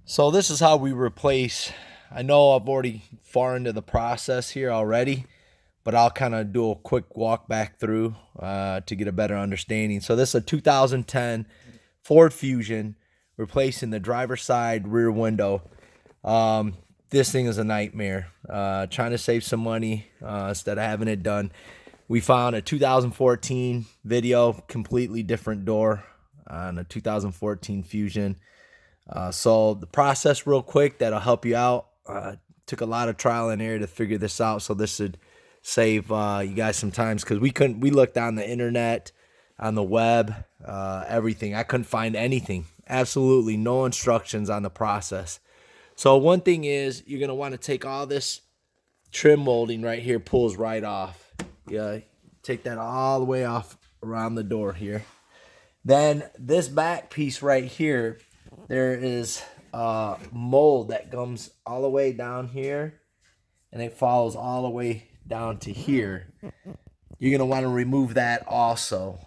So this is how we replace. I know I've already far into the process here already, but I'll kind of do a quick walk back through to get a better understanding. So this is a 2010 Ford Fusion replacing the driver's side rear window. This thing is a nightmare. Trying to save some money instead of having it done. We found a 2014 video, completely different door on a 2014 Fusion. So the process real quick, that'll help you out. Took a lot of trial and error to figure this out. So this should save you guys some time, because we looked on the internet, on the web, everything. I couldn't find anything. Absolutely no instructions on the process. So one thing is, you're going to want to take all this trim molding right here, pulls right off. Yeah, take that all the way off around the door here. Then this back piece right here, there is mold that comes all the way down here, and it follows all the way down to here. You're going to want to remove that also.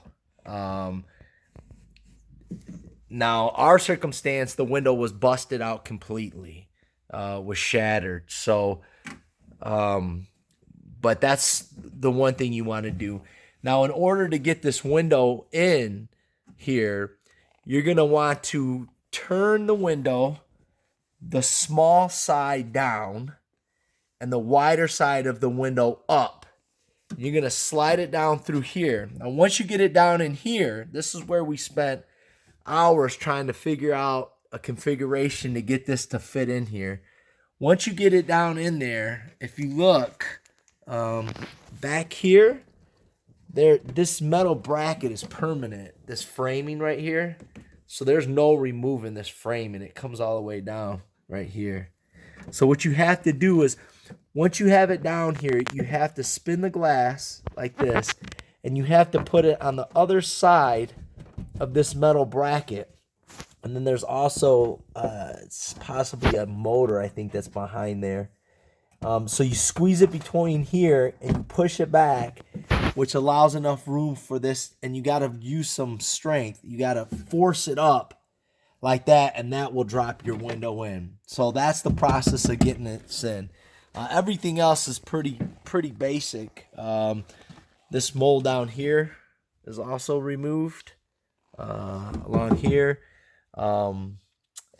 Now, our circumstance, the window was busted out completely, was shattered. So, but that's the one thing you want to do. Now, in order to get this window in here, you're going to want to turn the window the small side down and the wider side of the window up. You're going to slide it down through here. Now, once you get it down in here, this is where we spent hours trying to figure out a configuration to get this to fit in here. Once you get it down in there, if you look back here, this metal bracket is permanent, this framing right here. So there's no removing this frame, and it comes all the way down right here. So what you have to do is, once you have it down here, you have to spin the glass like this, and you have to put it on the other side of this metal bracket. And then there's also possibly a motor, I think, that's behind there. So you squeeze it between here and you push it back, which allows enough room for this, and you got to use some strength. You got to force it up like that, and that will drop your window in. So that's the process of getting it in. Everything else is pretty basic. This mold down here is also removed along here.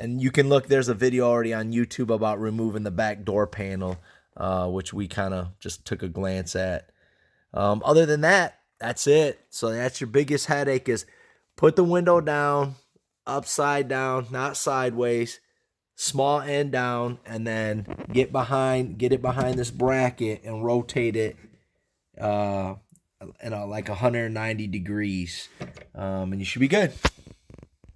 And you can look, there's a video already on YouTube about removing the back door panel, which we kind of just took a glance at. Other than that, that's it. So that's your biggest headache, is put the window down, upside down, not sideways, small end down, and then get it behind this bracket and rotate it like 190 degrees, and you should be good.